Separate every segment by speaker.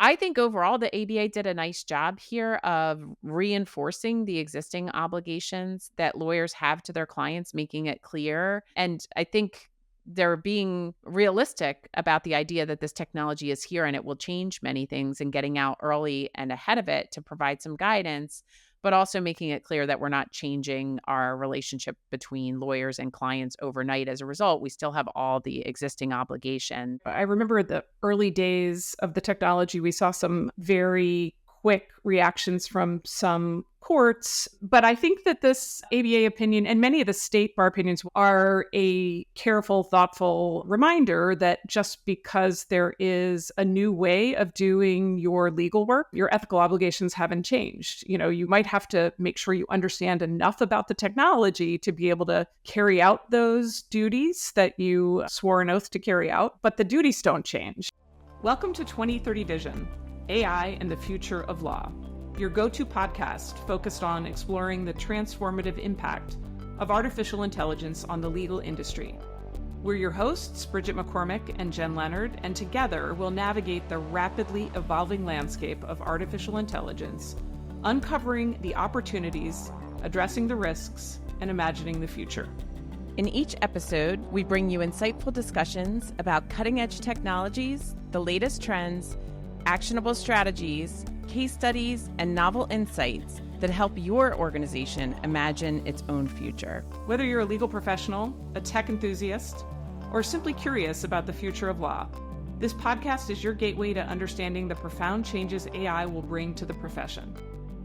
Speaker 1: I think overall the ABA did a nice job here of reinforcing the existing obligations that lawyers have to their clients, making it clear. And I think they're being realistic about the idea that this technology is here and it will change many things, and getting out early and ahead of it to provide some guidance, but also making it clear that we're not changing our relationship between lawyers and clients overnight. As a result, we still have all the existing obligation.
Speaker 2: I remember the early days of the technology, we saw some very quick reactions from some courts. But I think that this ABA opinion and many of the state bar opinions are a careful, thoughtful reminder that just because there is a new way of doing your legal work, your ethical obligations haven't changed. You might have to make sure you understand enough about the technology to be able to carry out those duties that you swore an oath to carry out, but the duties don't change. Welcome to 2030 Vision, AI and the Future of Law, your go-to podcast focused on exploring the transformative impact of artificial intelligence on the legal industry. We're your hosts, Bridget McCormack and Jen Leonard, and together we'll navigate the rapidly evolving landscape of artificial intelligence, uncovering the opportunities, addressing the risks, and imagining the future.
Speaker 1: In each episode, we bring you insightful discussions about cutting-edge technologies, the latest trends, actionable strategies, case studies, and novel insights that help your organization imagine its own future.
Speaker 2: Whether you're a legal professional, a tech enthusiast, or simply curious about the future of law, this podcast is your gateway to understanding the profound changes AI will bring to the profession.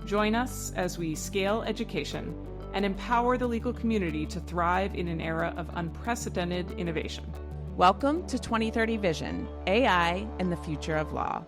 Speaker 2: Join us as we scale education and empower the legal community to thrive in an era of unprecedented innovation.
Speaker 1: Welcome to 2030 Vision, AI and the Future of Law.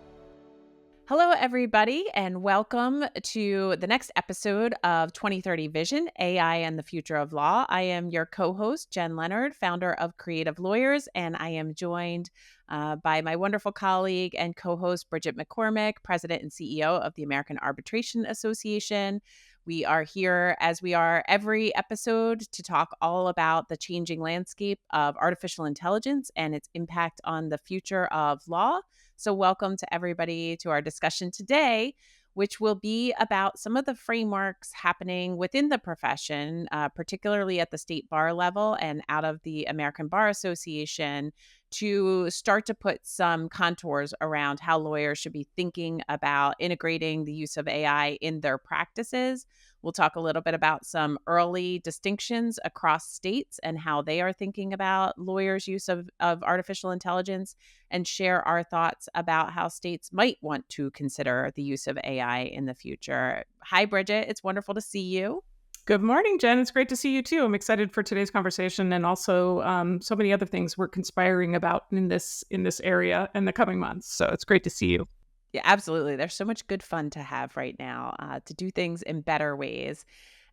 Speaker 1: Hello, everybody, and welcome to the next episode of 2030 Vision, AI and the Future of Law. I am your co-host, Jen Leonard, founder of Creative Lawyers, and I am joined by my wonderful colleague and co-host, Bridget McCormack, president and CEO of the American Arbitration Association. We are here, as we are every episode, to talk all about the changing landscape of artificial intelligence and its impact on the future of law. So welcome to everybody to our discussion today, which will be about some of the frameworks happening within the profession, particularly at the state bar level and out of the American Bar Association, to start to put some contours around how lawyers should be thinking about integrating the use of AI in their practices. We'll talk a little bit about some early distinctions across states and how they are thinking about lawyers' use of artificial intelligence, and share our thoughts about how states might want to consider the use of AI in the future. Hi, Bridget. It's wonderful to see you.
Speaker 2: Good morning, Jen. It's great to see you too. I'm excited for today's conversation, and also so many other things we're conspiring about in this area in the coming months. So it's great to see you.
Speaker 1: Yeah, absolutely. There's so much good fun to have right now to do things in better ways.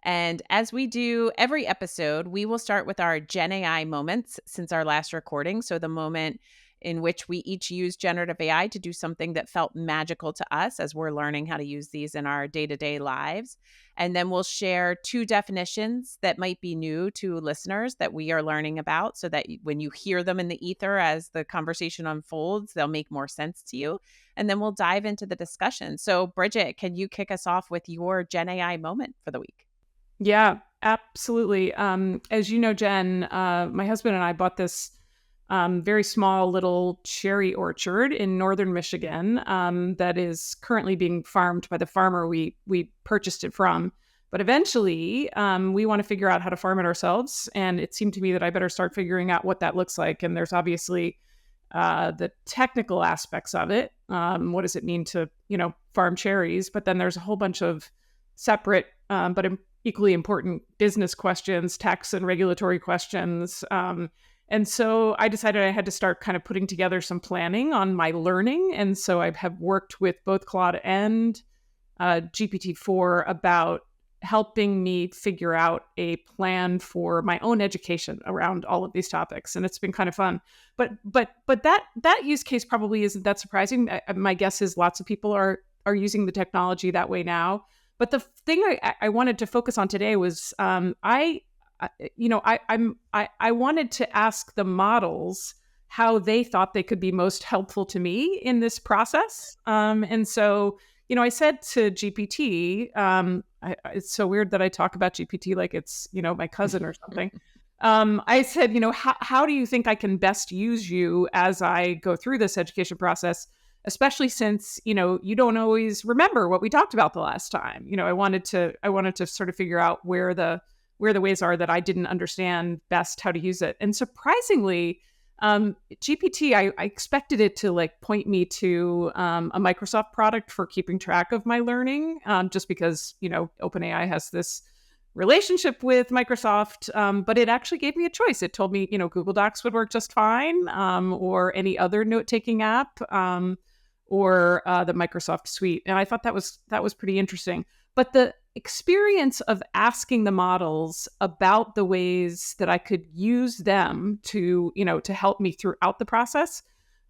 Speaker 1: And as we do every episode, we will start with our Gen AI moments since our last recording. So the moment in which we each use generative AI to do something that felt magical to us as we're learning how to use these in our day-to-day lives. And then we'll share two definitions that might be new to listeners that we are learning about, so that when you hear them in the ether as the conversation unfolds, they'll make more sense to you. And then we'll dive into the discussion. So Bridget, can you kick us off with your Gen AI moment for the week?
Speaker 2: Yeah, absolutely. As you know, Jen, my husband and I bought this very small little cherry orchard in northern Michigan that is currently being farmed by the farmer we purchased it from. But eventually, we want to figure out how to farm it ourselves. And it seemed to me that I better start figuring out what that looks like. And there's obviously the technical aspects of it. What does it mean to, farm cherries? But then there's a whole bunch of separate but equally important business questions, tax and regulatory questions. And so I decided I had to start kind of putting together some planning on my learning. And so I have worked with both Claude and GPT-4 about helping me figure out a plan for my own education around all of these topics. And it's been kind of fun. But that use case probably isn't that surprising. My guess is lots of people are using the technology that way now. But the thing I wanted to focus on today was I wanted to ask the models how they thought they could be most helpful to me in this process. And so, I said to GPT, it's so weird that I talk about GPT like it's, my cousin or something. I said, how do you think I can best use you as I go through this education process, especially since, you don't always remember what we talked about the last time. I wanted to sort of figure out where the ways are that I didn't understand best how to use it. And surprisingly, GPT, I expected it to like point me to a Microsoft product for keeping track of my learning, just because, OpenAI has this relationship with Microsoft, but it actually gave me a choice. It told me, Google Docs would work just fine, or any other note-taking app, or the Microsoft Suite. And I thought that was pretty interesting. But the experience of asking the models about the ways that I could use them to, to help me throughout the process,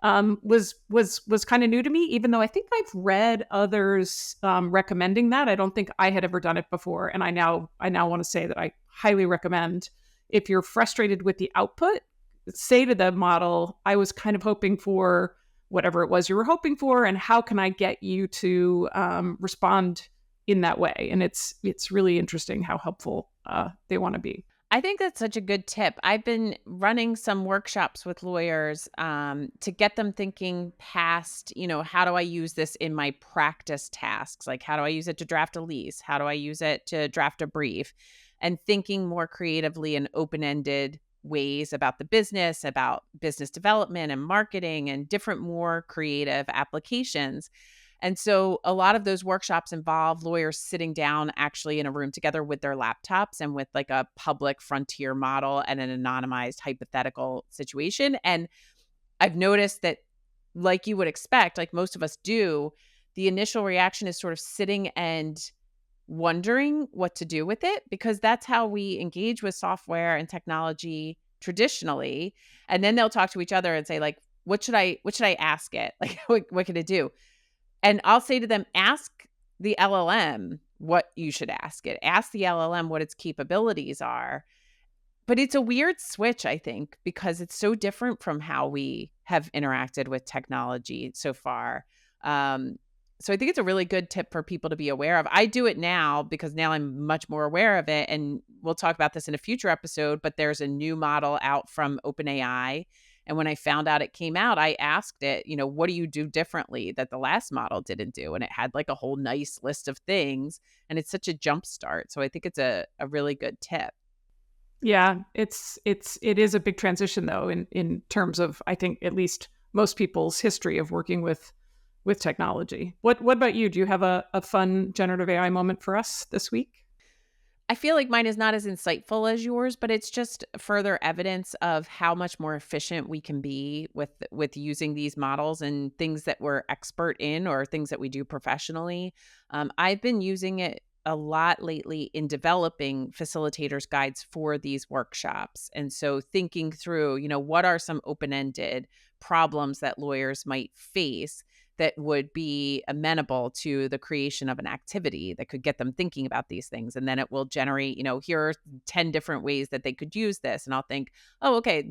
Speaker 2: was kind of new to me, even though I think I've read others recommending that. I don't think I had ever done it before. And I now want to say that I highly recommend, if you're frustrated with the output, say to the model, I was kind of hoping for whatever it was you were hoping for, and how can I get you to respond in that way? And it's really interesting how helpful they want to be.
Speaker 1: I think that's such a good tip. I've been running some workshops with lawyers to get them thinking past, how do I use this in my practice tasks? Like, how do I use it to draft a lease? How do I use it to draft a brief? And thinking more creatively and open-ended ways about the business, about business development and marketing and different more creative applications. And so a lot of those workshops involve lawyers sitting down actually in a room together with their laptops and with like a public frontier model and an anonymized hypothetical situation. And I've noticed that, like you would expect, like most of us do, the initial reaction is sort of sitting and wondering what to do with it, because that's how we engage with software and technology traditionally. And then they'll talk to each other and say, like, what should I ask it? Like, what can it do? And I'll say to them, ask the LLM what you should ask it. Ask the LLM what its capabilities are. But it's a weird switch, I think, because it's so different from how we have interacted with technology so far. So I think it's a really good tip for people to be aware of. I do it now because now I'm much more aware of it. And we'll talk about this in a future episode, but there's a new model out from OpenAI. And when I found out it came out, I asked it, what do you do differently that the last model didn't do? And it had like a whole nice list of things. And it's such a jump start. So I think it's a really good tip.
Speaker 2: Yeah, it is a big transition though, in terms of, I think, at least most people's history of working with technology. What about you? Do you have a fun generative AI moment for us this week?
Speaker 1: I feel like mine is not as insightful as yours, but it's just further evidence of how much more efficient we can be with using these models and things that we're expert in or things that we do professionally. I've been using it a lot lately in developing facilitators guides for these workshops. And so thinking through, what are some open-ended problems that lawyers might face that would be amenable to the creation of an activity that could get them thinking about these things. And then it will generate, here are 10 different ways that they could use this. And I'll think, oh, okay,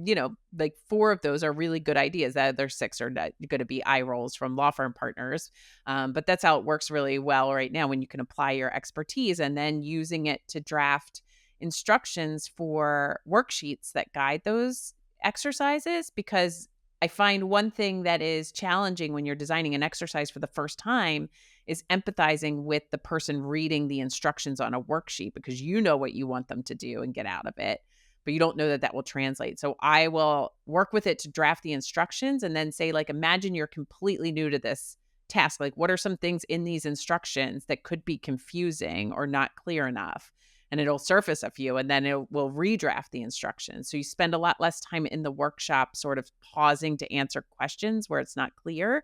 Speaker 1: like 4 of those are really good ideas. The other 6 are going to be eye rolls from law firm partners. But that's how it works really well right now, when you can apply your expertise and then using it to draft instructions for worksheets that guide those exercises. Because I find one thing that is challenging when you're designing an exercise for the first time is empathizing with the person reading the instructions on a worksheet, because you know what you want them to do and get out of it, but you don't know that will translate. So I will work with it to draft the instructions and then say, like, imagine you're completely new to this task. Like, what are some things in these instructions that could be confusing or not clear enough? And it'll surface a few, and then it will redraft the instructions. So you spend a lot less time in the workshop sort of pausing to answer questions where it's not clear.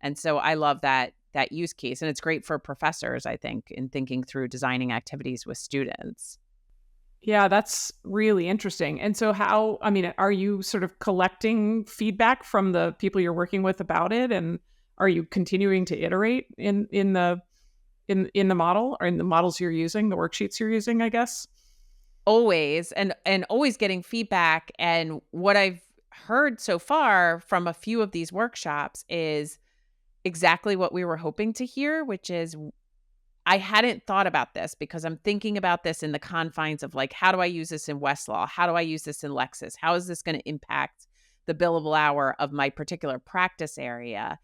Speaker 1: And so I love that use case. And it's great for professors, I think, in thinking through designing activities with students.
Speaker 2: Yeah, that's really interesting. And so are you sort of collecting feedback from the people you're working with about it? And are you continuing to iterate in the model, or in the models you're using, the worksheets you're using, I guess?
Speaker 1: Always, and always getting feedback. And what I've heard so far from a few of these workshops is exactly what we were hoping to hear, which is I hadn't thought about this because I'm thinking about this in the confines of like, how do I use this in Westlaw? How do I use this in Lexis? How is this going to impact the billable hour of my particular practice area?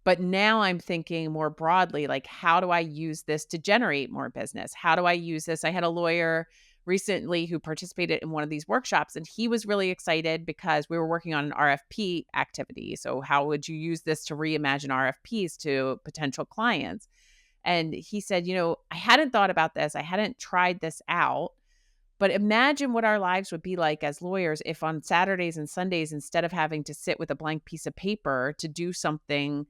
Speaker 1: But now I'm thinking more broadly, like, how do I use this to generate more business? How do I use this? I had a lawyer recently who participated in one of these workshops, and he was really excited because we were working on an RFP activity. So, how would you use this to reimagine RFPs to potential clients? And he said, I hadn't thought about this. I hadn't tried this out. But imagine what our lives would be like as lawyers if on Saturdays and Sundays, instead of having to sit with a blank piece of paper to do something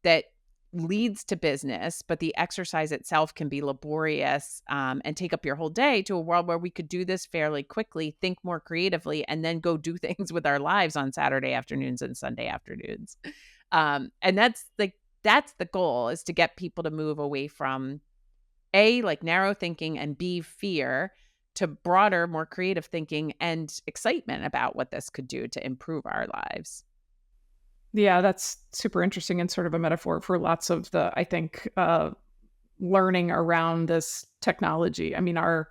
Speaker 1: that leads to business, but the exercise itself can be laborious and take up your whole day, to a world where we could do this fairly quickly, think more creatively, and then go do things with our lives on Saturday afternoons and Sunday afternoons. And that's the goal, is to get people to move away from A, like narrow thinking, and B, fear, to broader, more creative thinking and excitement about what this could do to improve our lives.
Speaker 2: Yeah, that's super interesting and sort of a metaphor for lots of the, I think, learning around this technology. I mean, our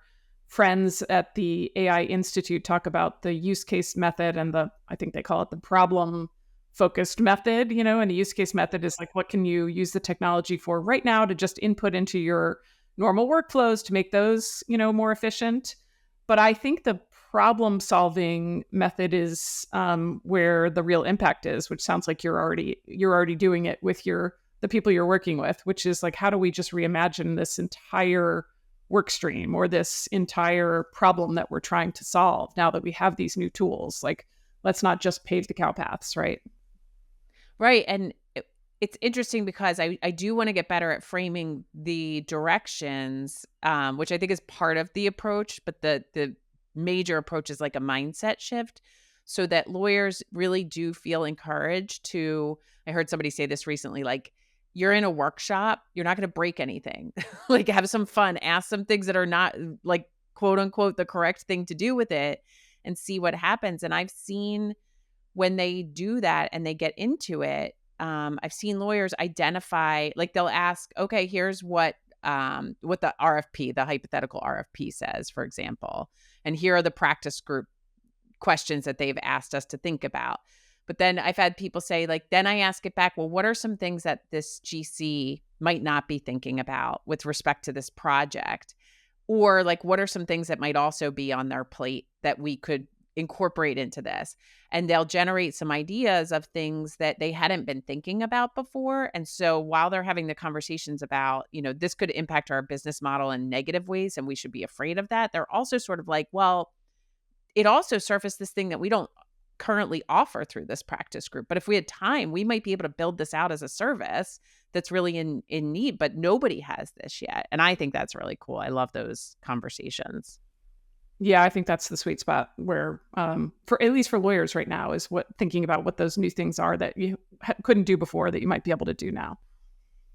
Speaker 2: friends at the AI Institute talk about the use case method and I think they call it the problem focused method, and the use case method is like, what can you use the technology for right now to just input into your normal workflows to make those, more efficient. But I think the problem solving method is where the real impact is, which sounds like you're already doing it with the people you're working with, which is like, how do we just reimagine this entire work stream or this entire problem that we're trying to solve now that we have these new tools? Like, let's not just pave the cow paths, right?
Speaker 1: Right. And it's interesting because I do want to get better at framing the directions, which I think is part of the approach, but the major approach is like a mindset shift, so that lawyers really do feel encouraged to, I heard somebody say this recently, like, you're in a workshop, you're not going to break anything. Like, have some fun, ask some things that are not like quote unquote the correct thing to do with it, and see what happens. And I've seen when they do that and they get into it, I've seen lawyers identify, like, they'll ask, okay, here's what the RFP, the hypothetical RFP says, for example, and here are the practice group questions that they've asked us to think about. But then I've had people say, like, then I ask it back, well, what are some things that this GC might not be thinking about with respect to this project? Or like, what are some things that might also be on their plate that we could incorporate into this? And they'll generate some ideas of things that they hadn't been thinking about before. And so while they're having the conversations about, this could impact our business model in negative ways and we should be afraid of that, they're also sort of like, well, it also surfaced this thing that we don't currently offer through this practice group. But if we had time, we might be able to build this out as a service that's really in need, but nobody has this yet. And I think that's really cool. I love those conversations.
Speaker 2: Yeah, I think that's the sweet spot where, for at least for lawyers right now, is thinking about what those new things are that you couldn't do before that you might be able to do now.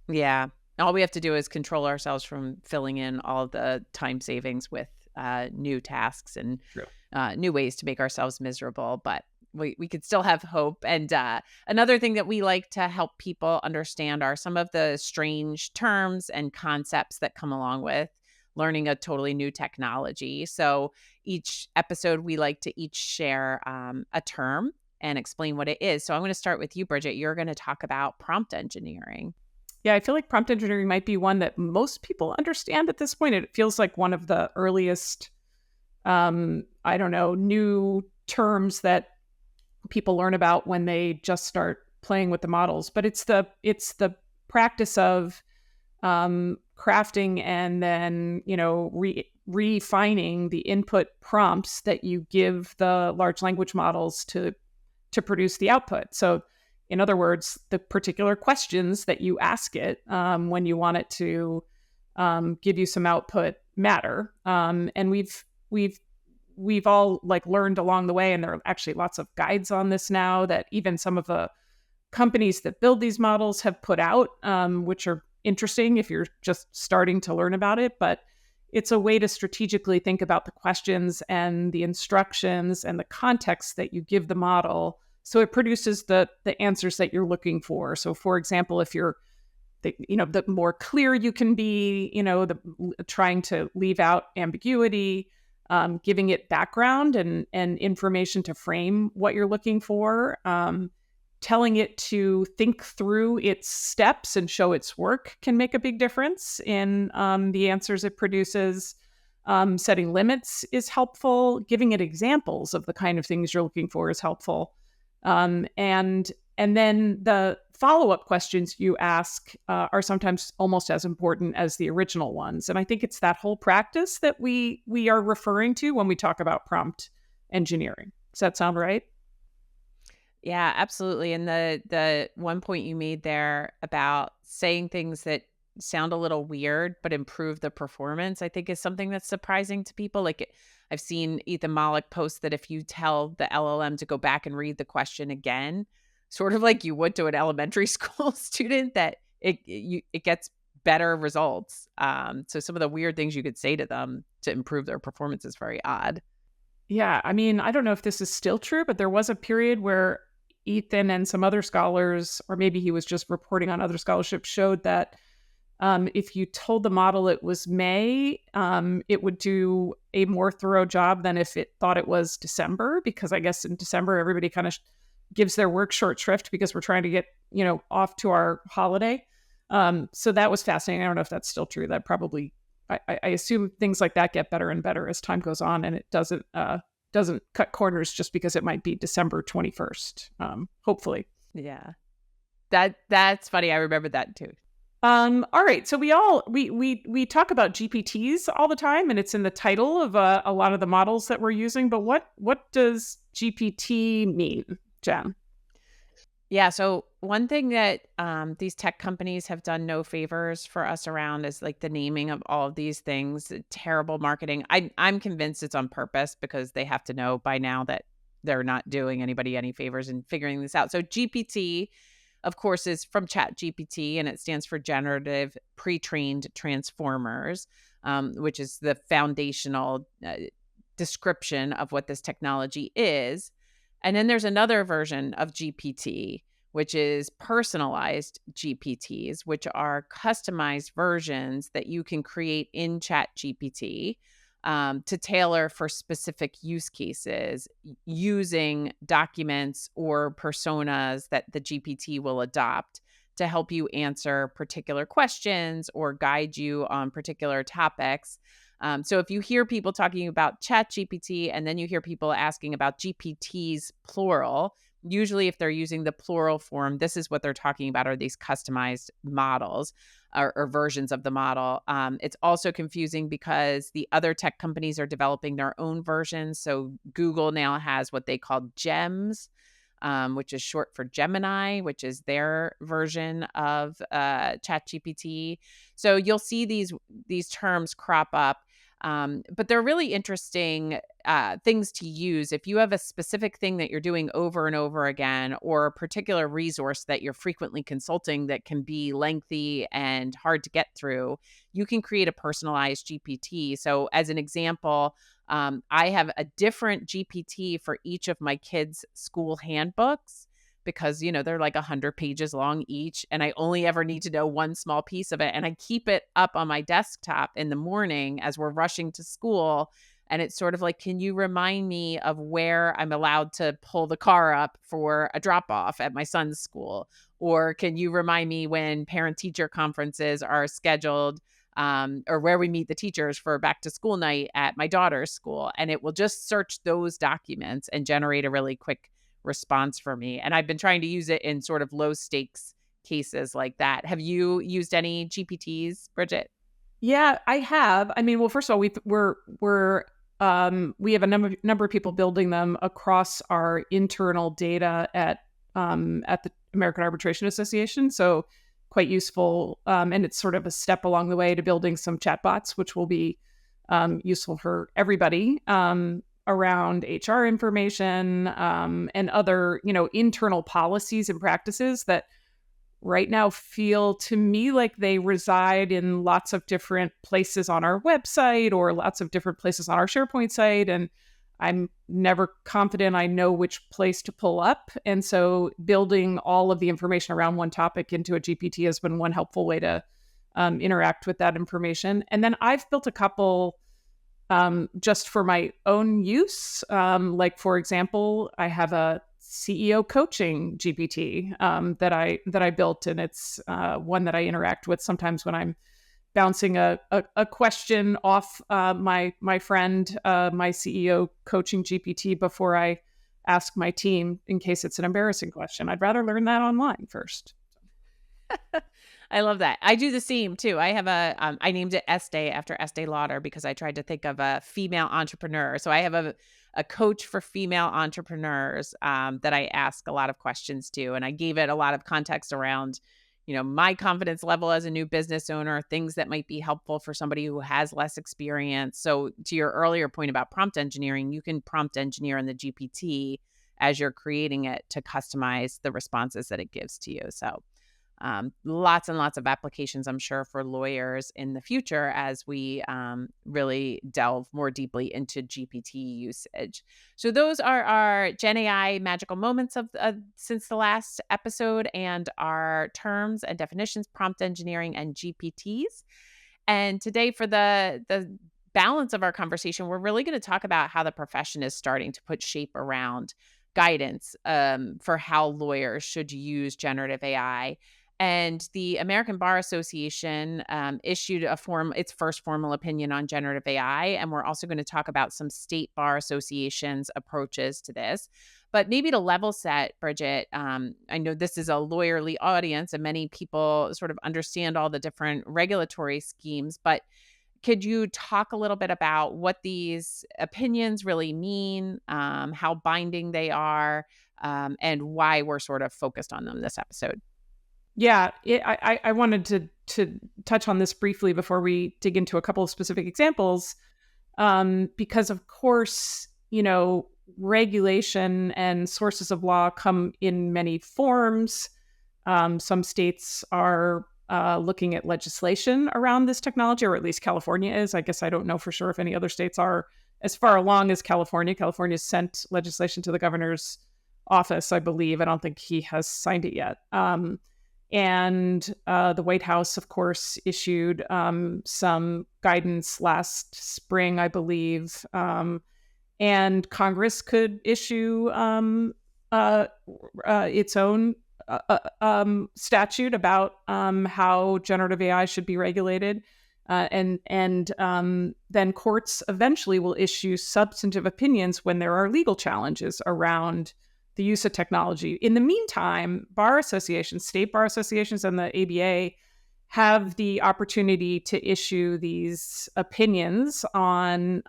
Speaker 1: Yeah. All we have to do is control ourselves from filling in all the time savings with new tasks and new ways to make ourselves miserable. But we could still have hope. And another thing that we like to help people understand are some of the strange terms and concepts that come along with learning a totally new technology. So each episode, we like to each share a term and explain what it is. So I'm going to start with you, Bridget. You're going to talk about prompt engineering.
Speaker 2: Yeah, I feel like prompt engineering might be one that most people understand at this point. It feels like one of the earliest, new terms that people learn about when they just start playing with the models. But it's the practice of crafting and then, refining the input prompts that you give the large language models to produce the output. So in other words, the particular questions that you ask it when you want it to give you some output matter. And we've all like learned along the way, and there are actually lots of guides on this now that even some of the companies that build these models have put out, which are interesting if you're just starting to learn about it. But it's a way to strategically think about the questions and the instructions and the context that you give the model, so it produces the answers that you're looking for. So, for example, if you're the more clear you can be, the trying to leave out ambiguity, giving it background and information to frame what you're looking for, telling it to think through its steps and show its work can make a big difference in the answers it produces. Setting limits is helpful. Giving it examples of the kind of things you're looking for is helpful. And then the follow-up questions you ask are sometimes almost as important as the original ones. And I think it's that whole practice that we are referring to when we talk about prompt engineering. Does that sound right?
Speaker 1: Yeah, absolutely. And the one point you made there about saying things that sound a little weird but improve the performance, I think is something that's surprising to people. I've seen Ethan Malik post that if you tell the LLM to go back and read the question again, sort of like you would to an elementary school student, that it gets better results. So some of the weird things you could say to them to improve their performance is very odd.
Speaker 2: Yeah, I mean, I don't know if this is still true, but there was a period where Ethan and some other scholars, or maybe he was just reporting on other scholarship, showed that if you told the model it was May, it would do a more thorough job than if it thought it was December, because I guess in December, everybody kind of gives their work short shrift because we're trying to get, off to our holiday. So that was fascinating. I don't know if that's still true. That probably, I assume things like that get better and better as time goes on, and it doesn't cut corners just because it might be December 21st. Hopefully.
Speaker 1: Yeah. That's funny. I remember that too.
Speaker 2: All right. So we talk about GPTs all the time, and it's in the title of a lot of the models that we're using. But what does GPT mean, Jen?
Speaker 1: Yeah. So one thing that these tech companies have done no favors for us around is like the naming of all of these things. Terrible marketing. I'm convinced it's on purpose because they have to know by now that they're not doing anybody any favors in figuring this out. So GPT, of course, is from ChatGPT, and it stands for Generative Pre-trained Transformers, which is the foundational description of what this technology is. And then there's another version of GPT, which is personalized GPTs, which are customized versions that you can create in ChatGPT to tailor for specific use cases using documents or personas that the GPT will adopt to help you answer particular questions or guide you on particular topics. So if you hear people talking about ChatGPT and then you hear people asking about GPTs plural, usually if they're using the plural form, this is what they're talking about, are these customized models or versions of the model. It's also confusing because the other tech companies are developing their own versions. So Google now has what they call GEMS, which is short for Gemini, which is their version of ChatGPT. So you'll see these terms crop up. But they're really interesting things to use. If you have a specific thing that you're doing over and over again, or a particular resource that you're frequently consulting that can be lengthy and hard to get through, you can create a personalized GPT. So as an example, I have a different GPT for each of my kids' school handbooks, because, they're like 100 pages long each, and I only ever need to know one small piece of it. And I keep it up on my desktop in the morning as we're rushing to school. And it's sort of like, can you remind me of where I'm allowed to pull the car up for a drop off at my son's school? Or can you remind me when parent teacher conferences are scheduled, or where we meet the teachers for back to school night at my daughter's school? And it will just search those documents and generate a really quick response for me. And I've been trying to use it in sort of low stakes cases like that. Have you used any GPTs, Bridget?
Speaker 2: Yeah, I have. I mean, well, first of all, we have a number of people building them across our internal data at the American Arbitration Association. So quite useful. And it's sort of a step along the way to building some chatbots, which will be useful for everybody. Around HR information and other, internal policies and practices that right now feel to me like they reside in lots of different places on our website or lots of different places on our SharePoint site. And I'm never confident I know which place to pull up. And so building all of the information around one topic into a GPT has been one helpful way to interact with that information. And then I've built a couple just for my own use. Like, for example, I have a CEO coaching GPT that I built, and it's one that I interact with sometimes when I'm bouncing a question off my friend, my CEO coaching GPT, before I ask my team in case it's an embarrassing question. I'd rather learn that online first.
Speaker 1: I love that. I do the same too. I have I named it Estee after Estee Lauder because I tried to think of a female entrepreneur. So I have a coach for female entrepreneurs that I ask a lot of questions to. And I gave it a lot of context around, my confidence level as a new business owner, things that might be helpful for somebody who has less experience. So to your earlier point about prompt engineering, you can prompt engineer in the GPT as you're creating it to customize the responses that it gives to you. So lots and lots of applications, I'm sure, for lawyers in the future as we really delve more deeply into GPT usage. So those are our Gen AI magical moments of since the last episode, and our terms and definitions, prompt engineering and GPTs. And today, for the balance of our conversation, we're really going to talk about how the profession is starting to put shape around guidance for how lawyers should use generative AI. And the American Bar Association issued its first formal opinion on generative AI. And we're also going to talk about some state bar associations' approaches to this. But maybe to level set, Bridget, I know this is a lawyerly audience and many people sort of understand all the different regulatory schemes, but could you talk a little bit about what these opinions really mean, how binding they are, and why we're sort of focused on them this episode?
Speaker 2: Yeah, I wanted to touch on this briefly before we dig into a couple of specific examples, because of course, regulation and sources of law come in many forms. Some states are looking at legislation around this technology, or at least California is. I guess I don't know for sure if any other states are as far along as California. California sent legislation to the governor's office, I believe. I don't think he has signed it yet. And the White House, of course, issued some guidance last spring, I believe. And Congress could issue its own statute about how generative AI should be regulated. And then courts eventually will issue substantive opinions when there are legal challenges around the use of technology. In the meantime, bar associations, state bar associations, and the ABA have the opportunity to issue these opinions on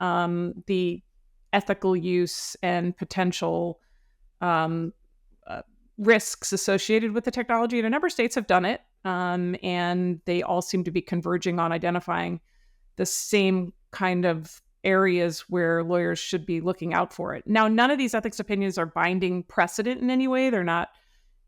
Speaker 2: the ethical use and potential risks associated with the technology. And a number of states have done it, and they all seem to be converging on identifying the same kind of areas where lawyers should be looking out for it. Now, none of these ethics opinions are binding precedent in any way. They're not,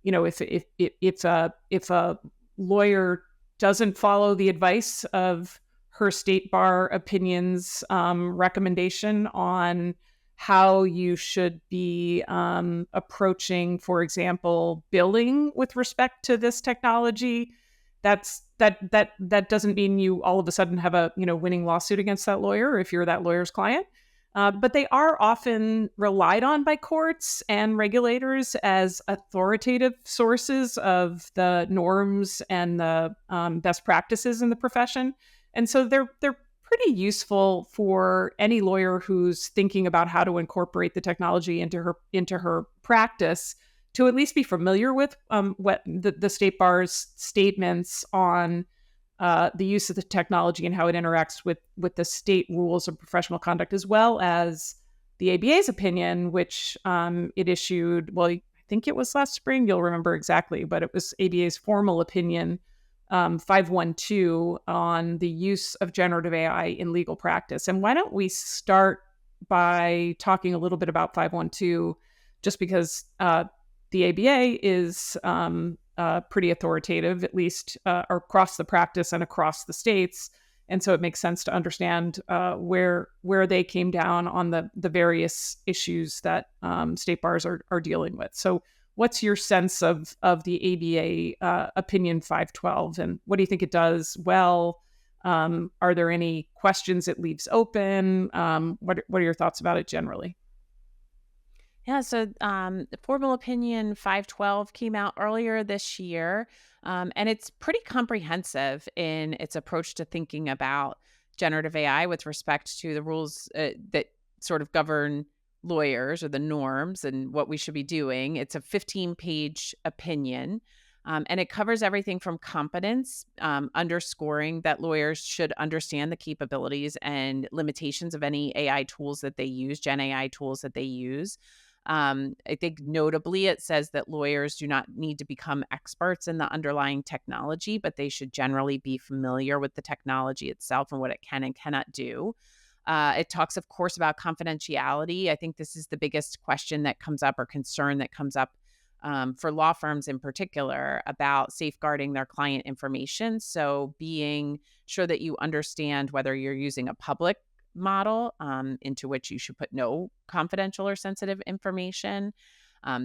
Speaker 2: if a lawyer doesn't follow the advice of her state bar opinions recommendation on how you should be approaching, for example, billing with respect to this technology, that doesn't mean you all of a sudden have a winning lawsuit against that lawyer if you're that lawyer's client. But they are often relied on by courts and regulators as authoritative sources of the norms and the best practices in the profession. And so they're pretty useful for any lawyer who's thinking about how to incorporate the technology into her practice, to at least be familiar with what the state bar's statements on the use of the technology and how it interacts with the state rules of professional conduct, as well as the ABA's opinion, which it issued, well, I think it was last spring, you'll remember exactly, but it was ABA's formal opinion, 512, on the use of generative AI in legal practice. And why don't we start by talking a little bit about 512, just because the ABA is pretty authoritative, at least across the practice and across the states. And so it makes sense to understand where they came down on the various issues that state bars are dealing with. So what's your sense of the ABA Opinion 512, and what do you think it does well? Are there any questions it leaves open? What are your thoughts about it generally?
Speaker 1: Yeah, so the Formal Opinion 512 came out earlier this year, and it's pretty comprehensive in its approach to thinking about generative AI with respect to the rules that sort of govern lawyers or the norms and what we should be doing. It's a 15-page opinion, and it covers everything from competence, underscoring that lawyers should understand the capabilities and limitations of any AI tools that they use, Gen AI tools that they use. I think notably, it says that lawyers do not need to become experts in the underlying technology, but they should generally be familiar with the technology itself and what it can and cannot do. It talks, of course, about confidentiality. I think this is the biggest question that comes up or concern that comes up for law firms in particular about safeguarding their client information. So being sure that you understand whether you're using a public model into which you should put no confidential or sensitive information.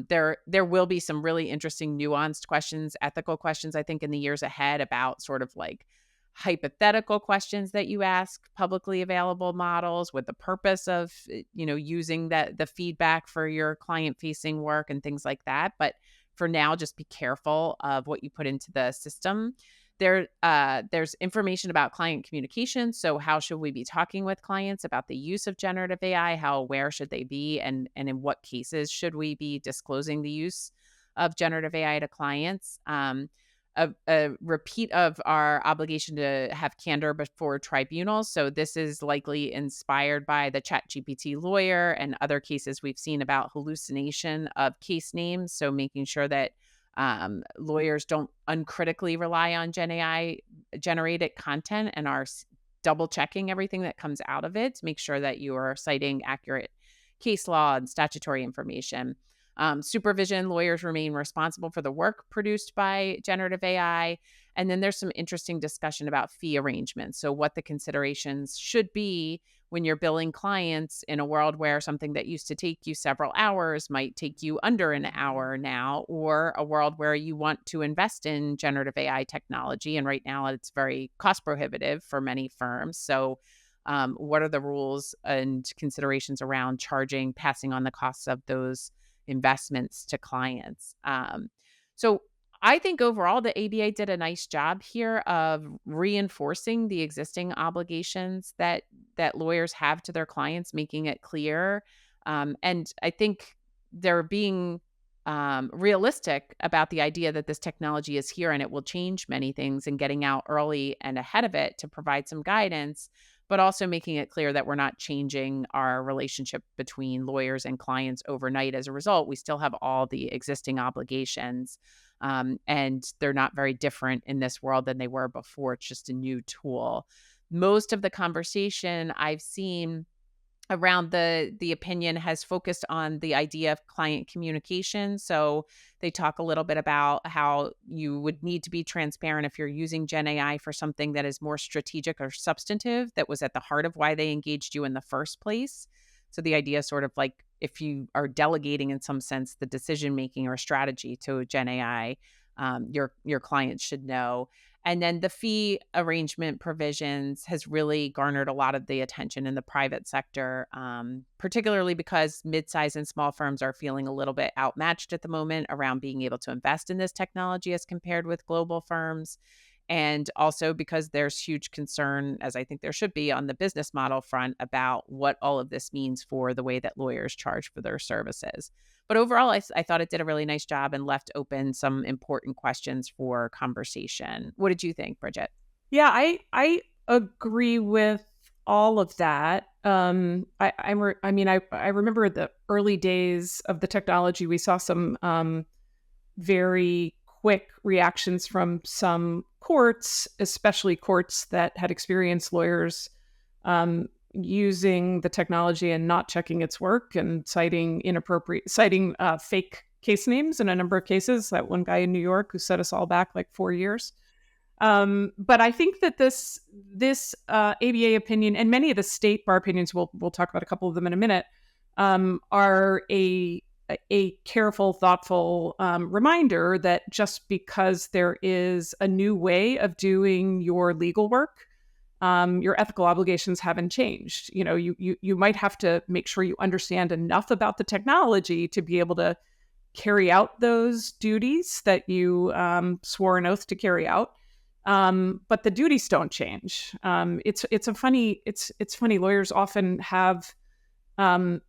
Speaker 1: There will be some really interesting nuanced questions, ethical questions, I think, in the years ahead about sort of like hypothetical questions that you ask publicly available models with the purpose of using the feedback for your client facing work and things like that. But for now, just be careful of what you put into the system. There's information about client communication. So how should we be talking with clients about the use of generative AI? How aware should they be? And in what cases should we be disclosing the use of generative AI to clients? A repeat of our obligation to have candor before tribunals. So this is likely inspired by the ChatGPT lawyer and other cases we've seen about hallucination of case names. So making sure that lawyers don't uncritically rely on Gen AI generated content and are double checking everything that comes out of it to make sure that you are citing accurate case law and statutory information. Supervision, lawyers remain responsible for the work produced by generative AI. And then there's some interesting discussion about fee arrangements. So what the considerations should be when you're billing clients in a world where something that used to take you several hours might take you under an hour now, or a world where you want to invest in generative AI technology. And right now it's very cost prohibitive for many firms. So what are the rules and considerations around charging, passing on the costs of those investments to clients? So I think overall the ABA did a nice job here of reinforcing the existing obligations that lawyers have to their clients, making it clear. And I think they're being realistic about the idea that this technology is here and it will change many things, and getting out early and ahead of it to provide some guidance, but also making it clear that we're not changing our relationship between lawyers and clients overnight. As a result, we still have all the existing obligations, and they're not very different in this world than they were before. It's just a new tool. Most of the conversation I've seen around the opinion has focused on the idea of client communication. So they talk a little bit about how you would need to be transparent if you're using Gen AI for something that is more strategic or substantive, that was at the heart of why they engaged you in the first place. So the idea is sort of like if you are delegating in some sense the decision making or strategy to Gen AI, your clients should know. And then the fee arrangement provisions has really garnered a lot of the attention in the private sector, particularly because midsize and small firms are feeling a little bit outmatched at the moment around being able to invest in this technology as compared with global firms. And also because there's huge concern, as I think there should be, on the business model front about what all of this means for the way that lawyers charge for their services. But overall, I thought it did a really nice job and left open some important questions for conversation. What did you think, Bridget?
Speaker 2: Yeah, I agree with all of that. I remember the early days of the technology. We saw some very quick reactions from some courts, especially courts that had experienced lawyers using the technology and not checking its work and citing fake case names in a number of cases. That one guy in New York who set us all back like 4 years. But I think that this ABA opinion and many of the state bar opinions, we'll talk about a couple of them in a minute, are a careful, thoughtful reminder that just because there is a new way of doing your legal work, your ethical obligations haven't changed. You might have to make sure you understand enough about the technology to be able to carry out those duties that you swore an oath to carry out. But the duties don't change. It's funny. Lawyers often have a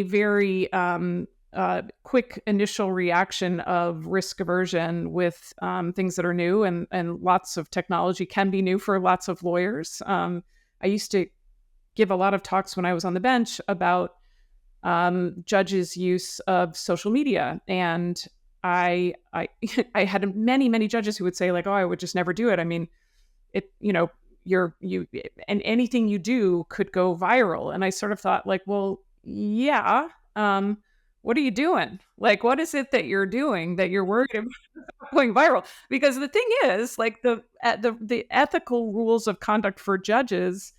Speaker 2: very quick initial reaction of risk aversion with things that are new, and lots of technology can be new for lots of lawyers. I used to give a lot of talks when I was on the bench about judges' use of social media, and I had many judges who would say like, "Oh, I would just never do it." I mean, and anything you do could go viral. And I sort of thought like, well, yeah. What are you doing? Like, what is it that you're doing that you're worried about going viral? Because the thing is, like, the ethical rules of conduct for judges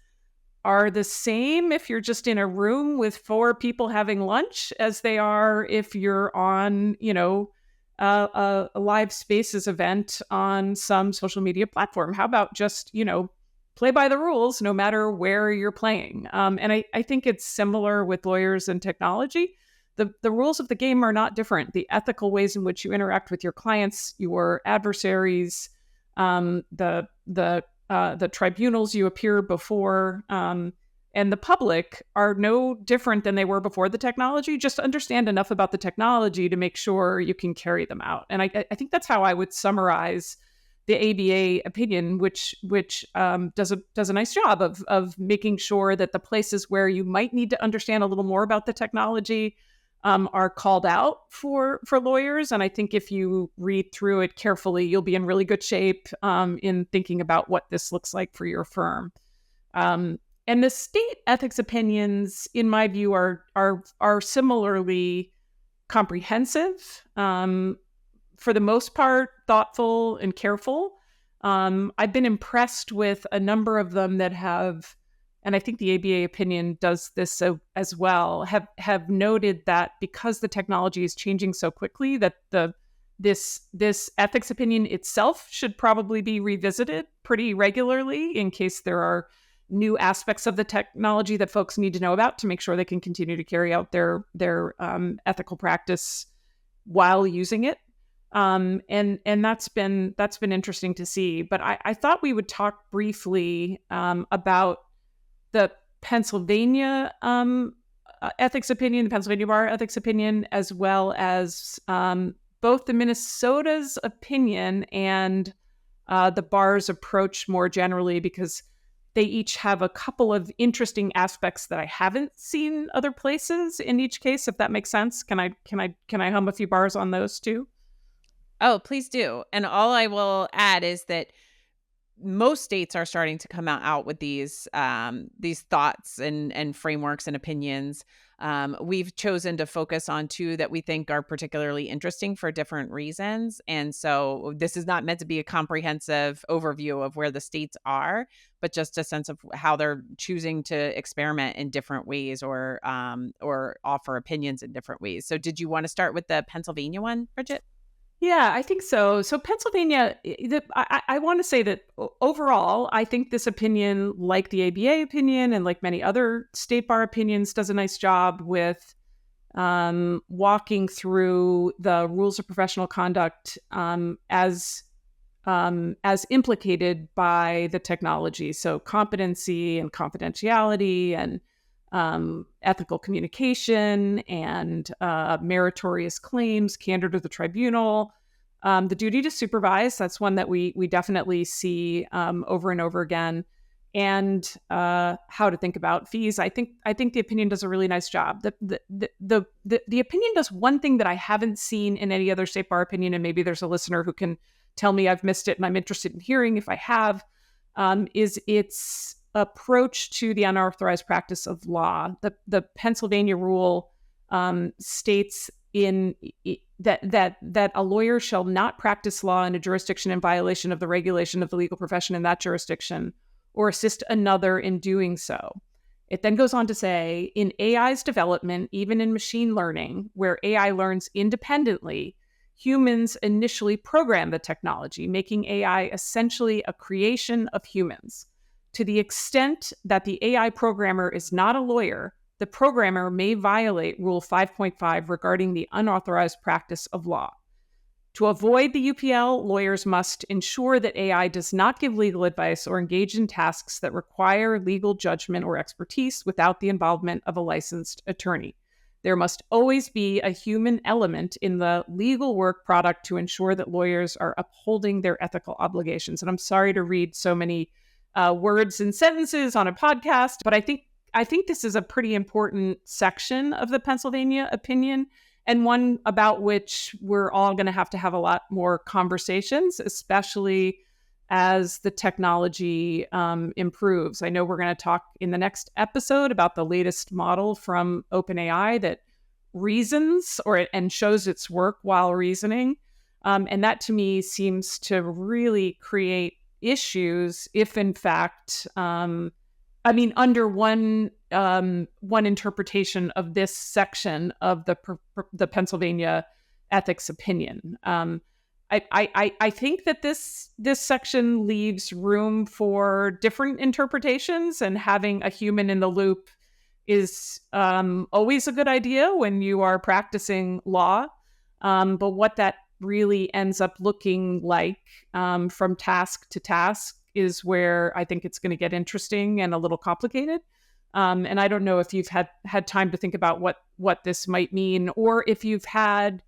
Speaker 2: are the same if you're just in a room with 4 people having lunch as they are if you're on, a live spaces event on some social media platform. How about just, play by the rules no matter where you're playing? And I think it's similar with lawyers and technology. The rules of the game are not different. The ethical ways in which you interact with your clients, your adversaries, the tribunals you appear before, and the public are no different than they were before the technology. Just understand enough about the technology to make sure you can carry them out. And I think that's how I would summarize the ABA opinion, which does a nice job of making sure that the places where you might need to understand a little more about the technology are called out for lawyers. And I think if you read through it carefully, you'll be in really good shape in thinking about what this looks like for your firm. And the state ethics opinions, in my view, are similarly comprehensive. For the most part, thoughtful and careful. I've been impressed with a number of them that have, and I think the ABA opinion does this as well, have noted that because the technology is changing so quickly, that this ethics opinion itself should probably be revisited pretty regularly in case there are new aspects of the technology that folks need to know about to make sure they can continue to carry out their ethical practice while using it. And that's been interesting to see. But I thought we would talk briefly about the Pennsylvania ethics opinion, the Pennsylvania bar ethics opinion, as well as both the Minnesota's opinion and the bar's approach more generally, because they each have a couple of interesting aspects that I haven't seen other places in each case, if that makes sense. Can I hum a few bars on those too?
Speaker 1: Oh, please do. And all I will add is that most states are starting to come out with these thoughts and frameworks and opinions. We've chosen to focus on 2 that we think are particularly interesting for different reasons. And so this is not meant to be a comprehensive overview of where the states are, but just a sense of how they're choosing to experiment in different ways or offer opinions in different ways. So did you want to start with the Pennsylvania one, Bridget?
Speaker 2: Yeah, I think so. So Pennsylvania, I want to say that overall, I think this opinion, like the ABA opinion and like many other state bar opinions, does a nice job with walking through the rules of professional conduct as implicated by the technology. So competency and confidentiality and ethical communication and meritorious claims, candor to the tribunal, the duty to supervise. That's one that we definitely see over and over again. And how to think about fees. I think the opinion does a really nice job. The opinion does one thing that I haven't seen in any other state bar opinion, and maybe there's a listener who can tell me I've missed it, and I'm interested in hearing if I have. Is its approach to the unauthorized practice of law. The Pennsylvania rule states in that a lawyer shall not practice law in a jurisdiction in violation of the regulation of the legal profession in that jurisdiction or assist another in doing so. It then goes on to say, in AI's development, even in machine learning, where AI learns independently, humans initially program the technology, making AI essentially a creation of humans. To the extent that the AI programmer is not a lawyer, the programmer may violate Rule 5.5 regarding the unauthorized practice of law. To avoid the UPL, lawyers must ensure that AI does not give legal advice or engage in tasks that require legal judgment or expertise without the involvement of a licensed attorney. There must always be a human element in the legal work product to ensure that lawyers are upholding their ethical obligations. And I'm sorry to read so many words and sentences on a podcast, but I think this is a pretty important section of the Pennsylvania opinion, and one about which we're all going to have a lot more conversations, especially as the technology improves. I know we're going to talk in the next episode about the latest model from OpenAI that reasons and shows its work while reasoning. And that to me seems to really create issues if in fact, under one interpretation of this section of the Pennsylvania ethics opinion. I think that this section leaves room for different interpretations, and having a human in the loop is always a good idea when you are practicing law. But what that really ends up looking like from task to task is where I think it's going to get interesting and a little complicated. And I don't know if you've had time to think about what this might mean, or if you've had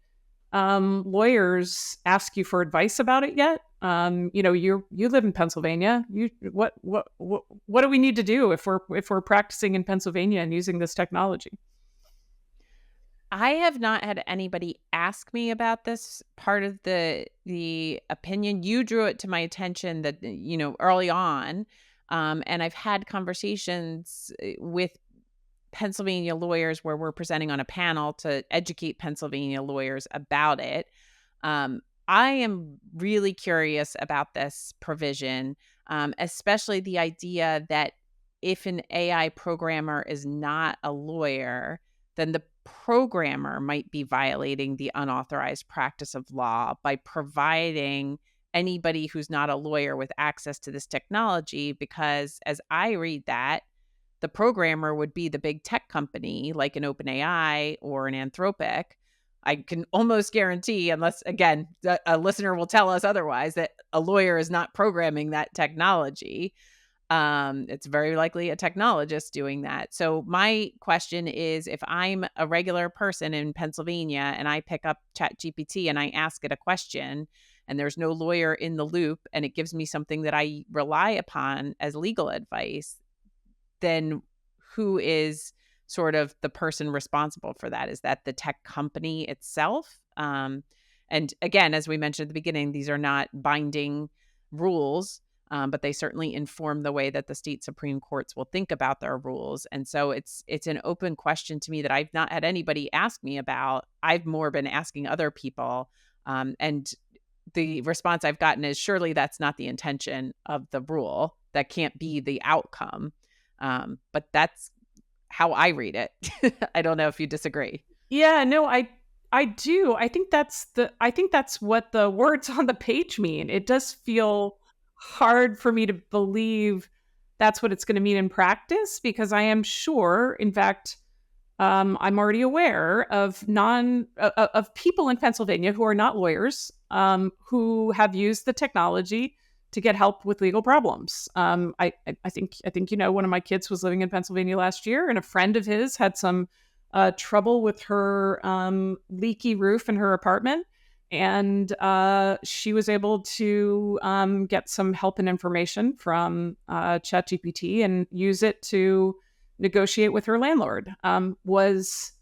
Speaker 2: lawyers ask you for advice about it yet. You live in Pennsylvania. What do we need to do if we're practicing in Pennsylvania and using this technology?
Speaker 1: I have not had anybody ask me about this part of the opinion. You drew it to my attention that, early on. And I've had conversations with Pennsylvania lawyers where we're presenting on a panel to educate Pennsylvania lawyers about it. I am really curious about this provision, especially the idea that if an AI programmer is not a lawyer, then the programmer might be violating the unauthorized practice of law by providing anybody who's not a lawyer with access to this technology, because as I read that, the programmer would be the big tech company like an OpenAI or an Anthropic. I can almost guarantee, unless, again, a listener will tell us otherwise, that a lawyer is not programming that technology. It's very likely a technologist doing that. So my question is, if I'm a regular person in Pennsylvania and I pick up ChatGPT and I ask it a question and there's no lawyer in the loop and it gives me something that I rely upon as legal advice, then who is sort of the person responsible for that? Is that the tech company itself? And again, as we mentioned at the beginning, these are not binding rules. But they certainly inform the way that the state Supreme Courts will think about their rules. And so it's an open question to me that I've not had anybody ask me about. I've more been asking other people. And the response I've gotten is, surely that's not the intention of the rule. That can't be the outcome. But that's how I read it. I don't know if you disagree.
Speaker 2: Yeah, no, I do. I think that's what the words on the page mean. It does feel hard for me to believe that's what it's going to mean in practice, because I am sure, in fact, I'm already aware of people in Pennsylvania who are not lawyers, who have used the technology to get help with legal problems. I think one of my kids was living in Pennsylvania last year, and a friend of his had some trouble with her leaky roof in her apartment. And she was able to get some help and information from ChatGPT and use it to negotiate with her landlord. Was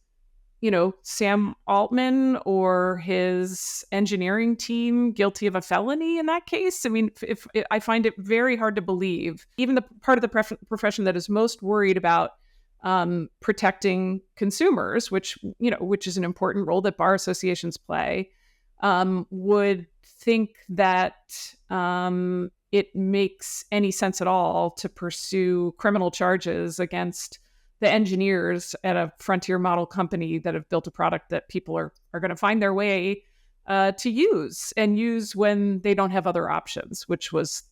Speaker 2: Sam Altman or his engineering team guilty of a felony in that case? I mean, if I find it very hard to believe, even the part of the profession that is most worried about protecting consumers, which is an important role that bar associations play, would think that it makes any sense at all to pursue criminal charges against the engineers at a frontier model company that have built a product that people are going to find their way to use when they don't have other options, which was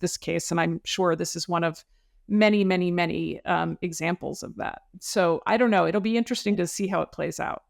Speaker 2: this case. And I'm sure this is one of many, many, many examples of that. So I don't know. It'll be interesting to see how it plays out.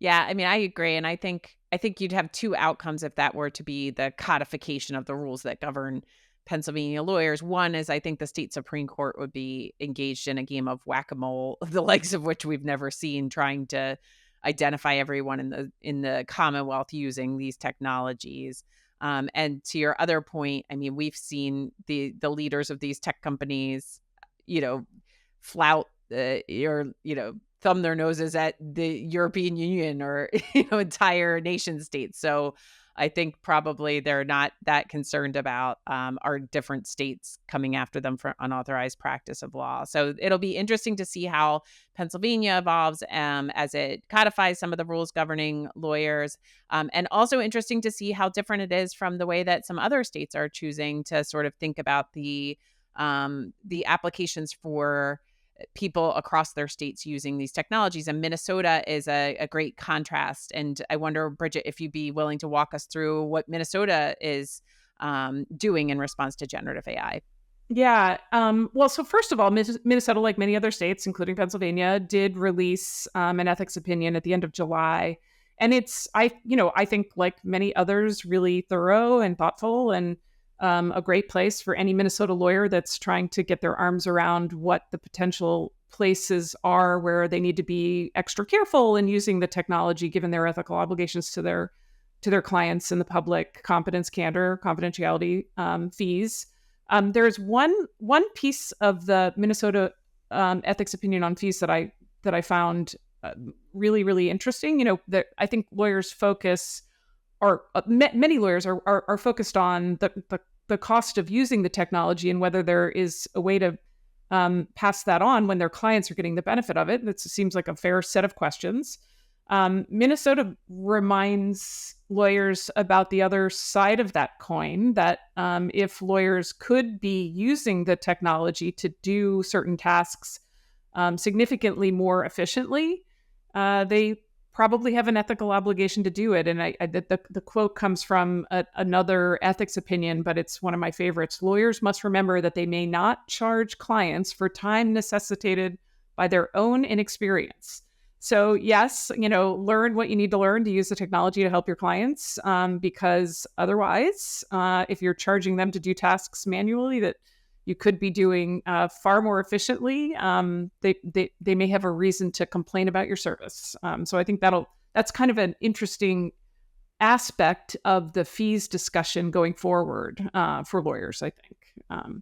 Speaker 1: Yeah, I mean, I agree. And I think you'd have two outcomes if that were to be the codification of the rules that govern Pennsylvania lawyers. One is I think the state Supreme Court would be engaged in a game of whack-a-mole, the likes of which we've never seen, trying to identify everyone in the Commonwealth using these technologies. And to your other point, I mean, we've seen the leaders of these tech companies, flout thumb their noses at the European Union or entire nation states. So I think probably they're not that concerned about our different states coming after them for unauthorized practice of law. So it'll be interesting to see how Pennsylvania evolves as it codifies some of the rules governing lawyers, and also interesting to see how different it is from the way that some other states are choosing to sort of think about the applications for people across their states using these technologies. And Minnesota is a great contrast. And I wonder, Bridget, if you'd be willing to walk us through what Minnesota is doing in response to generative AI.
Speaker 2: Yeah. Well, so first of all, Minnesota, like many other states, including Pennsylvania, did release an ethics opinion at the end of July. And I think like many others, really thorough and thoughtful, and a great place for any Minnesota lawyer that's trying to get their arms around what the potential places are where they need to be extra careful in using the technology, given their ethical obligations to their clients and the public, competence, candor, confidentiality, fees. There's one piece of the Minnesota ethics opinion on fees that I found really, really interesting. That I think lawyers focus, or many lawyers are focused on the cost of using the technology and whether there is a way to pass that on when their clients are getting the benefit of it. It seems like a fair set of questions. Minnesota reminds lawyers about the other side of that coin, that if lawyers could be using the technology to do certain tasks significantly more efficiently, they probably have an ethical obligation to do it. And the quote comes from another ethics opinion, but it's one of my favorites. Lawyers must remember that they may not charge clients for time necessitated by their own inexperience. So yes, learn what you need to learn to use the technology to help your clients, because otherwise, if you're charging them to do tasks manually that you could be doing far more efficiently, they may have a reason to complain about your service. So I think that's kind of an interesting aspect of the fees discussion going forward for lawyers, I think.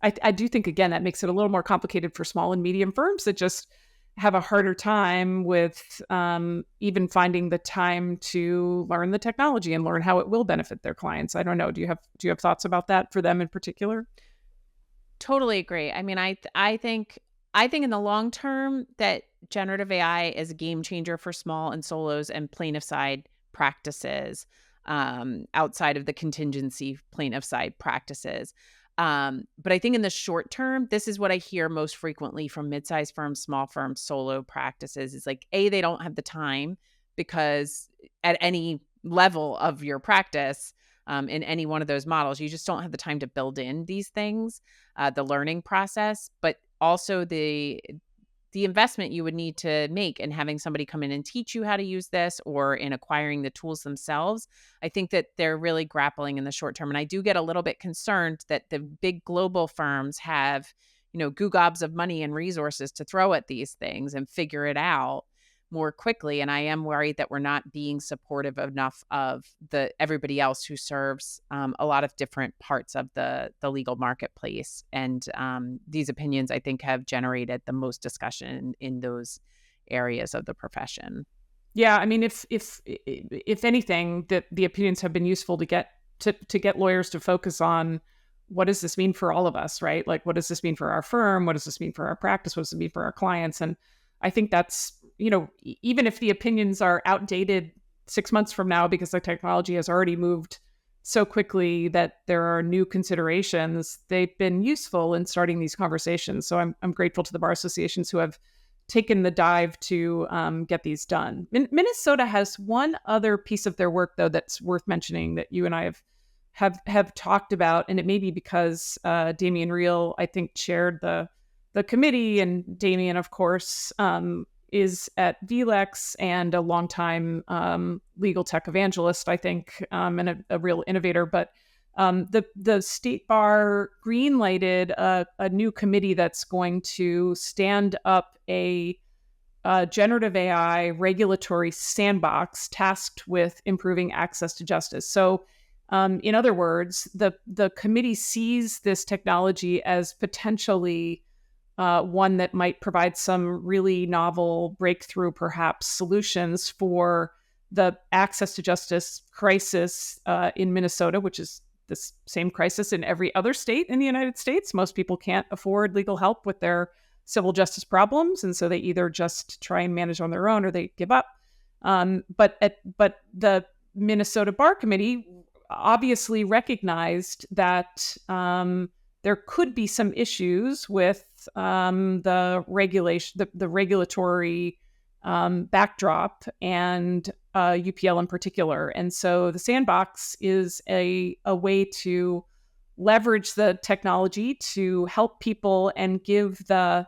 Speaker 2: I do think, again, that makes it a little more complicated for small and medium firms that just have a harder time with even finding the time to learn the technology and learn how it will benefit their clients. I don't know. Do you have thoughts about that for them in particular?
Speaker 1: Totally agree. I mean, I think in the long term that generative AI is a game changer for small and solos and plaintiff side practices, outside of the contingency plaintiff side practices. But I think in the short term, this is what I hear most frequently from mid-sized firms, small firms, solo practices, is like, they don't have the time, because at any level of your practice, in any one of those models, you just don't have the time to build in these things, the learning process, but also the investment you would need to make in having somebody come in and teach you how to use this, or in acquiring the tools themselves. I think that they're really grappling in the short term. And I do get a little bit concerned that the big global firms have, goo gobs of money and resources to throw at these things and figure it out more quickly. And I am worried that we're not being supportive enough of everybody else who serves a lot of different parts of the legal marketplace. And these opinions, I think, have generated the most discussion in those areas of the profession.
Speaker 2: Yeah, I mean, if anything, that the opinions have been useful to get lawyers to focus on what does this mean for all of us, right? Like, what does this mean for our firm? What does this mean for our practice? What does it mean for our clients? And I think that's, even if the opinions are outdated 6 months from now, because the technology has already moved so quickly that there are new considerations, they've been useful in starting these conversations. So I'm grateful to the bar associations who have taken the dive to get these done. Minnesota has one other piece of their work, though, that's worth mentioning that you and I have talked about, and it may be because Damian Reel, I think, chaired the committee, and Damian, of course, is at VLEX and a longtime legal tech evangelist, I think, and a real innovator. But the state bar greenlighted a new committee that's going to stand up a generative AI regulatory sandbox tasked with improving access to justice. So, in other words, the committee sees this technology as potentially one that might provide some really novel breakthrough, perhaps, solutions for the access to justice crisis in Minnesota, which is the same crisis in every other state in the United States. Most people can't afford legal help with their civil justice problems, and so they either just try and manage on their own or they give up. But the Minnesota Bar Committee obviously recognized that there could be some issues with the regulation, the regulatory backdrop, and UPL in particular. And so the sandbox is a way to leverage the technology to help people and give the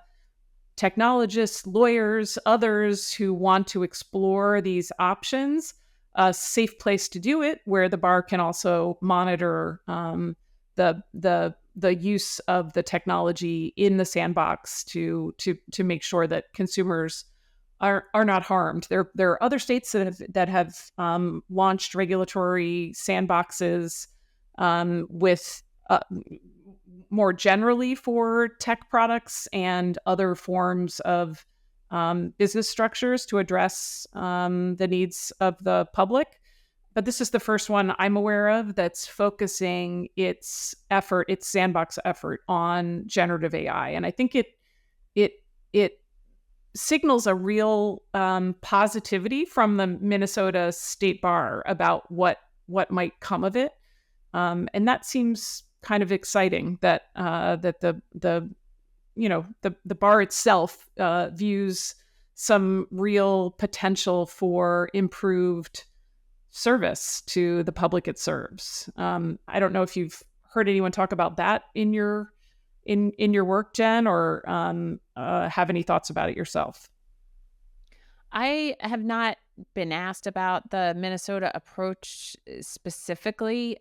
Speaker 2: technologists, lawyers, others who want to explore these options a safe place to do it, where the bar can also monitor the use of the technology in the sandbox to make sure that consumers are not harmed. There are other states that have launched regulatory sandboxes with more generally for tech products and other forms of business structures to address the needs of the public. But this is the first one I'm aware of that's focusing its sandbox effort on generative AI. And I think it signals a real positivity from the Minnesota State Bar about what might come of it. And that seems kind of exciting that the bar itself views some real potential for improved service to the public it serves. I don't know if you've heard anyone talk about that in your work, Jen, or have any thoughts about it yourself.
Speaker 1: I have not been asked about the Minnesota approach specifically,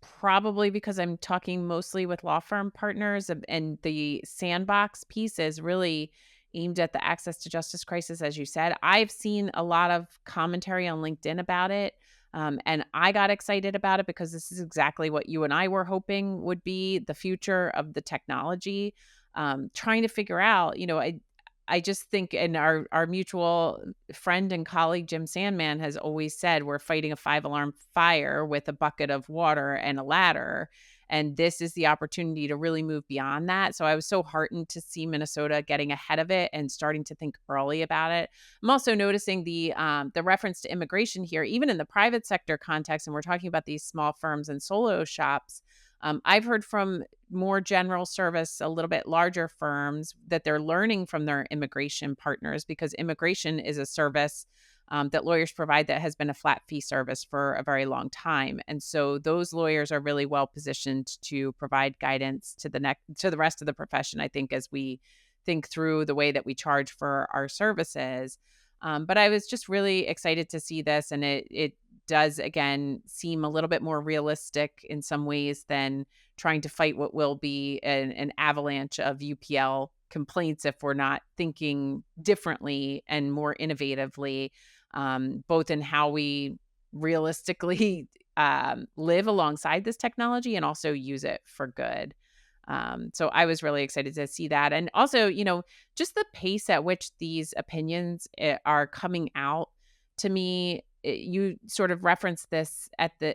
Speaker 1: probably because I'm talking mostly with law firm partners, and the sandbox piece is really aimed at the access to justice crisis, as you said. I've seen a lot of commentary on LinkedIn about it, and I got excited about it because this is exactly what you and I were hoping would be the future of the technology. Trying to figure out, I just think, and our mutual friend and colleague, Jim Sandman, has always said we're fighting a 5-alarm fire with a bucket of water and a ladder. And this is the opportunity to really move beyond that. So I was so heartened to see Minnesota getting ahead of it and starting to think early about it. I'm also noticing the reference to immigration here, even in the private sector context, and we're talking about these small firms and solo shops. I've heard from more general service, a little bit larger firms, that they're learning from their immigration partners, because immigration is a service that lawyers provide that has been a flat fee service for a very long time. And so those lawyers are really well positioned to provide guidance to the rest of the profession, I think, as we think through the way that we charge for our services. But I was just really excited to see this, and it does, again, seem a little bit more realistic in some ways than trying to fight what will be an avalanche of UPL complaints if we're not thinking differently and more innovatively, both in how we realistically live alongside this technology and also use it for good. So I was really excited to see that. And also, just the pace at which these opinions are coming out, to me, you sort of referenced this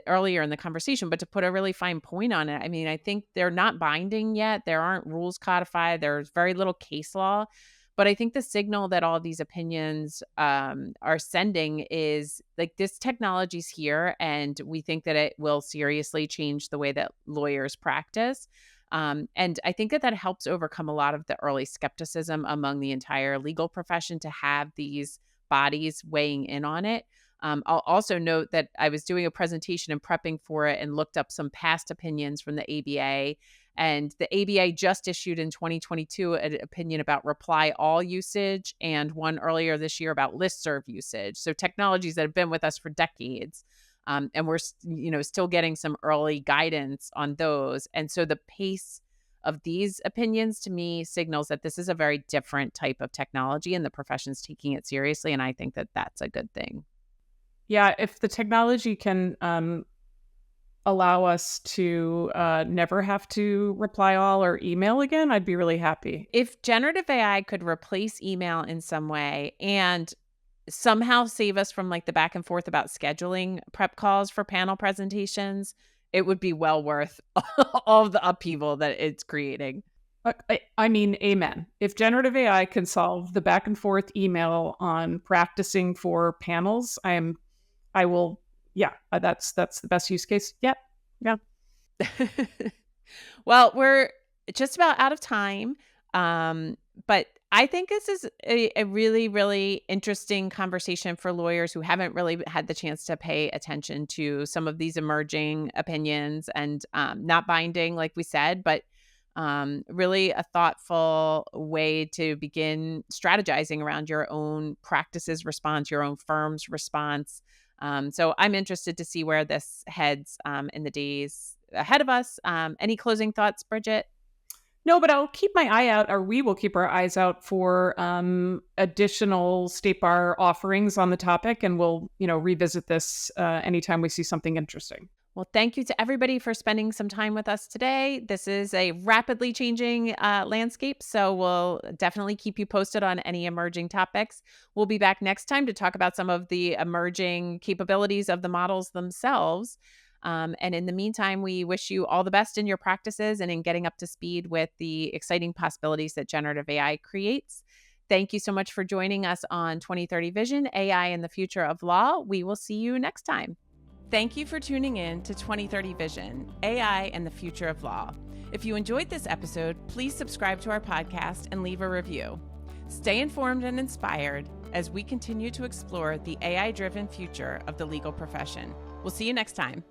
Speaker 1: earlier in the conversation, but to put a really fine point on it, I mean, I think they're not binding yet. There aren't rules codified. There's very little case law. But I think the signal that all these opinions are sending is like this technology's here, and we think that it will seriously change the way that lawyers practice. And I think that helps overcome a lot of the early skepticism among the entire legal profession to have these bodies weighing in on it. I'll also note that I was doing a presentation and prepping for it and looked up some past opinions from the ABA. And the ABA just issued in 2022 an opinion about reply all usage and one earlier this year about listserv usage. So technologies that have been with us for decades. And we're, still getting some early guidance on those. And so the pace of these opinions to me signals that this is a very different type of technology and the profession's taking it seriously. And I think that that's a good thing.
Speaker 2: Yeah, if the technology can allow us to never have to reply all or email again, I'd be really happy.
Speaker 1: If generative AI could replace email in some way and somehow save us from like the back and forth about scheduling prep calls for panel presentations, it would be well worth all of the upheaval that it's creating.
Speaker 2: I mean, amen. If generative AI can solve the back and forth email on practicing for panels, I will. Yeah, that's the best use case. Yep. Yeah.
Speaker 1: Well, we're just about out of time. But I think this is a really, really interesting conversation for lawyers who haven't really had the chance to pay attention to some of these emerging opinions and not binding, like we said, but really a thoughtful way to begin strategizing around your own practice's response, your own firm's response. So I'm interested to see where this heads in the days ahead of us. Any closing thoughts, Bridget?
Speaker 2: No, but I'll keep my eye out, or we will keep our eyes out for additional state bar offerings on the topic, and we'll, revisit this anytime we see something interesting.
Speaker 1: Well, thank you to everybody for spending some time with us today. This is a rapidly changing landscape, so we'll definitely keep you posted on any emerging topics. We'll be back next time to talk about some of the emerging capabilities of the models themselves. And in the meantime, we wish you all the best in your practices and in getting up to speed with the exciting possibilities that generative AI creates. Thank you so much for joining us on 2030 Vision, AI and the Future of Law. We will see you next time. Thank you for tuning in to 2030 Vision, AI and the Future of Law. If you enjoyed this episode, please subscribe to our podcast and leave a review. Stay informed and inspired as we continue to explore the AI-driven future of the legal profession. We'll see you next time.